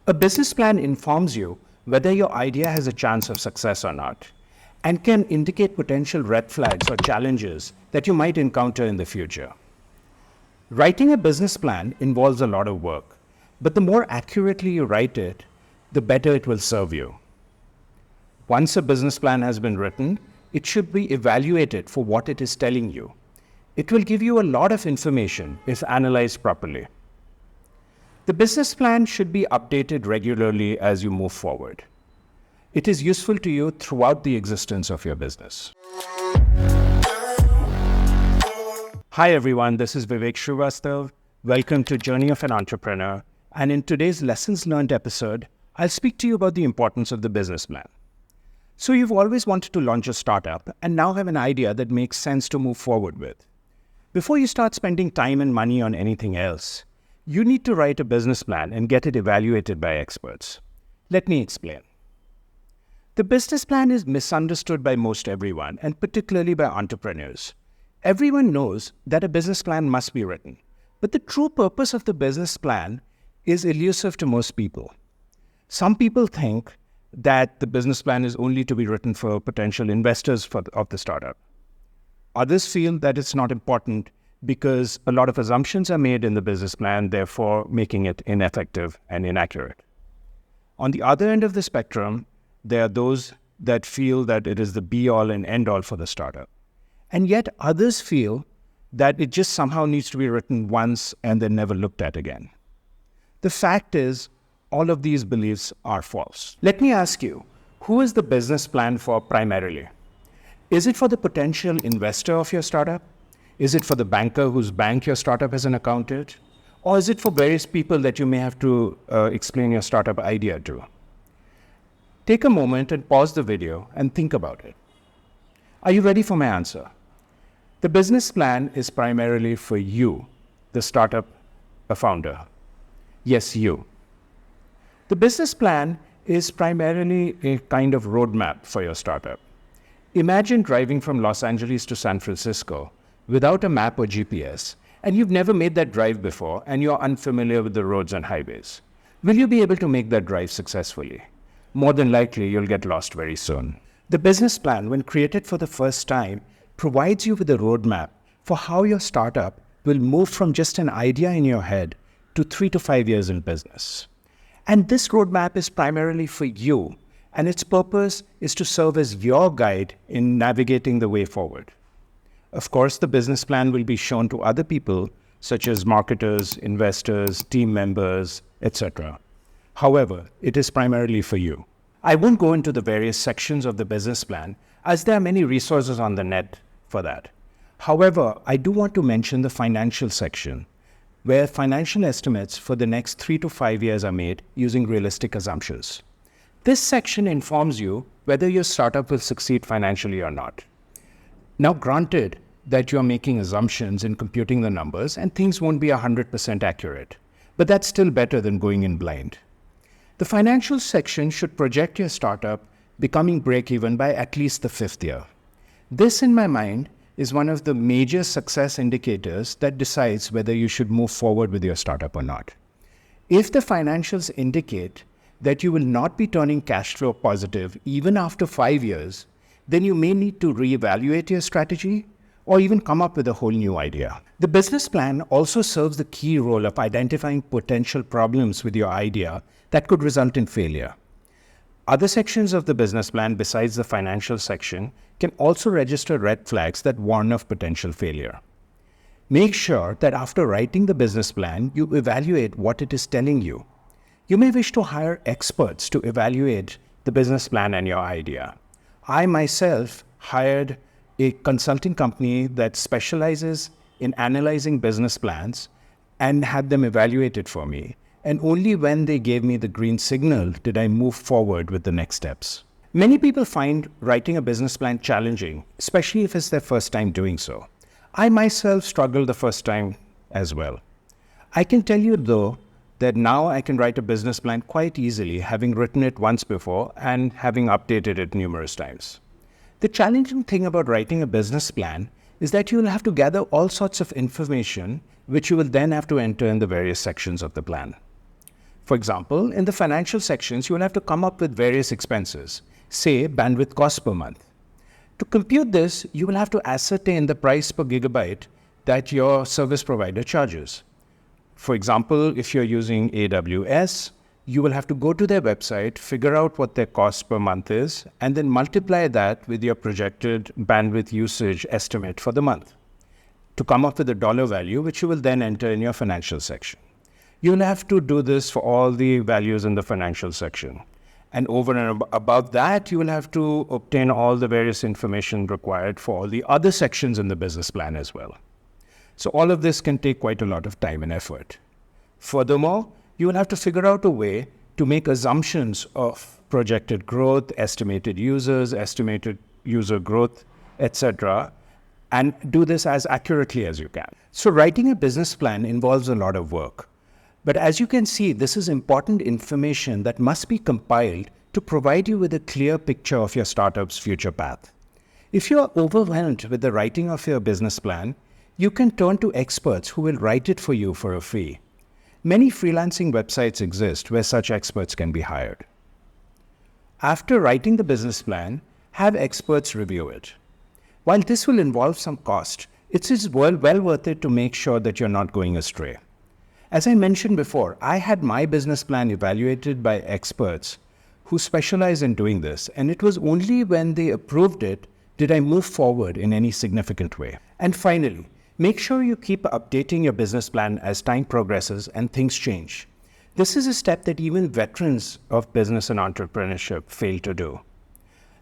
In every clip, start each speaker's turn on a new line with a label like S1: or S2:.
S1: A business plan informs you whether your idea has a chance of success or not, and can indicate potential red flags or challenges that you might encounter in the future. Writing a business plan involves a lot of work, but the more accurately you write it, the better it will serve you. Once a business plan has been written, it should be evaluated for what it is telling you. It will give you a lot of information if analyzed properly. The business plan should be updated regularly as you move forward. It is useful to you throughout the existence of your business. Hi everyone, this is Vivek Shrivastava. Welcome to Journey of an Entrepreneur. And in today's Lessons Learned episode, I'll speak to you about the importance of the business plan. So you've always wanted to launch a startup and now have an idea that makes sense to move forward with. Before you start spending time and money on anything else, you need to write a business plan and get it evaluated by experts. Let me explain. The business plan is misunderstood by most everyone, and particularly by entrepreneurs. Everyone knows that a business plan must be written, but the true purpose of the business plan is elusive to most people. Some people think that the business plan is only to be written for potential investors of the startup. Others feel that it's not important because a lot of assumptions are made in the business plan, therefore making it ineffective and inaccurate. On the other end of the spectrum, there are those that feel that it is the be-all and end-all for the startup. And yet others feel that it just somehow needs to be written once and then never looked at again. The fact is, all of these beliefs are false. Let me ask you, who is the business plan for primarily? Is it for the potential investor of your startup? Is it for the banker whose bank your startup has an account at? Or is it for various people that you may have to explain your startup idea to? Take a moment and pause the video and think about it. Are you ready for my answer? The business plan is primarily for you, the startup founder. Yes, you. The business plan is primarily a kind of roadmap for your startup. Imagine driving from Los Angeles to San Francisco without a map or GPS, and you've never made that drive before, and you're unfamiliar with the roads and highways. Will you be able to make that drive successfully? More than likely, you'll get lost very soon. The business plan, when created for the first time, provides you with a roadmap for how your startup will move from just an idea in your head to 3 to 5 years in business. And this roadmap is primarily for you, and its purpose is to serve as your guide in navigating the way forward. Of course, the business plan will be shown to other people, such as marketers, investors, team members, etc. However, it is primarily for you. I won't go into the various sections of the business plan, as there are many resources on the net for that. However, I do want to mention the financial section, where financial estimates for the next 3 to 5 years are made using realistic assumptions. This section informs you whether your startup will succeed financially or not. Now, granted that you're making assumptions in computing the numbers and things won't be 100% accurate, but that's still better than going in blind. The financial section should project your startup becoming break-even by at least the 5th year. This, in my mind, is one of the major success indicators that decides whether you should move forward with your startup or not. If the financials indicate that you will not be turning cash flow positive even after 5 years, then you may need to reevaluate your strategy or even come up with a whole new idea. The business plan also serves the key role of identifying potential problems with your idea that could result in failure. Other sections of the business plan besides the financial section can also register red flags that warn of potential failure. Make sure that after writing the business plan, you evaluate what it is telling you. You may wish to hire experts to evaluate the business plan and your idea. I myself hired a consulting company that specializes in analyzing business plans and had them evaluated for me. And only when they gave me the green signal did I move forward with the next steps. Many people find writing a business plan challenging, especially if it's their first time doing so. I myself struggled the first time as well. I can tell you though that now I can write a business plan quite easily, having written it once before and having updated it numerous times. The challenging thing about writing a business plan is that you will have to gather all sorts of information which you will then have to enter in the various sections of the plan. For example, in the financial sections, you will have to come up with various expenses, say bandwidth cost per month. To compute this, you will have to ascertain the price per gigabyte that your service provider charges. For example, if you're using AWS, you will have to go to their website, figure out what their cost per month is, and then multiply that with your projected bandwidth usage estimate for the month to come up with a dollar value, which you will then enter in your financial section. You'll have to do this for all the values in the financial section. And over and above that, you will have to obtain all the various information required for all the other sections in the business plan as well. So all of this can take quite a lot of time and effort. Furthermore, you will have to figure out a way to make assumptions of projected growth, estimated user growth, etc., and do this as accurately as you can. So writing a business plan involves a lot of work. But as you can see, this is important information that must be compiled to provide you with a clear picture of your startup's future path. If you are overwhelmed with the writing of your business plan, you can turn to experts who will write it for you for a fee. Many freelancing websites exist where such experts can be hired. After writing the business plan, have experts review it. While this will involve some cost, it is well worth it to make sure that you're not going astray. As I mentioned before, I had my business plan evaluated by experts who specialize in doing this, and it was only when they approved it did I move forward in any significant way. And finally, make sure you keep updating your business plan as time progresses and things change. This is a step that even veterans of business and entrepreneurship fail to do.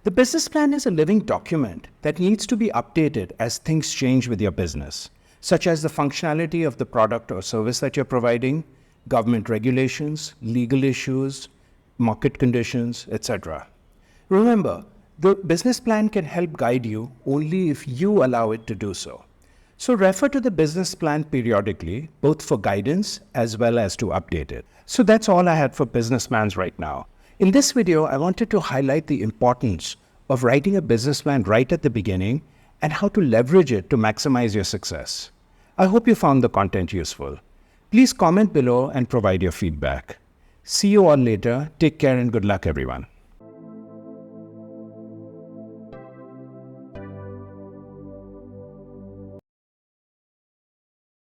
S1: The business plan is a living document that needs to be updated as things change with your business, such as the functionality of the product or service that you're providing, government regulations, legal issues, market conditions, etc. Remember, the business plan can help guide you only if you allow it to do so. So refer to the business plan periodically, both for guidance as well as to update it. So that's all I had for business plans right now. In this video, I wanted to highlight the importance of writing a business plan right at the beginning and how to leverage it to maximize your success. I hope you found the content useful. Please comment below and provide your feedback. See you all later. Take care and good luck, everyone.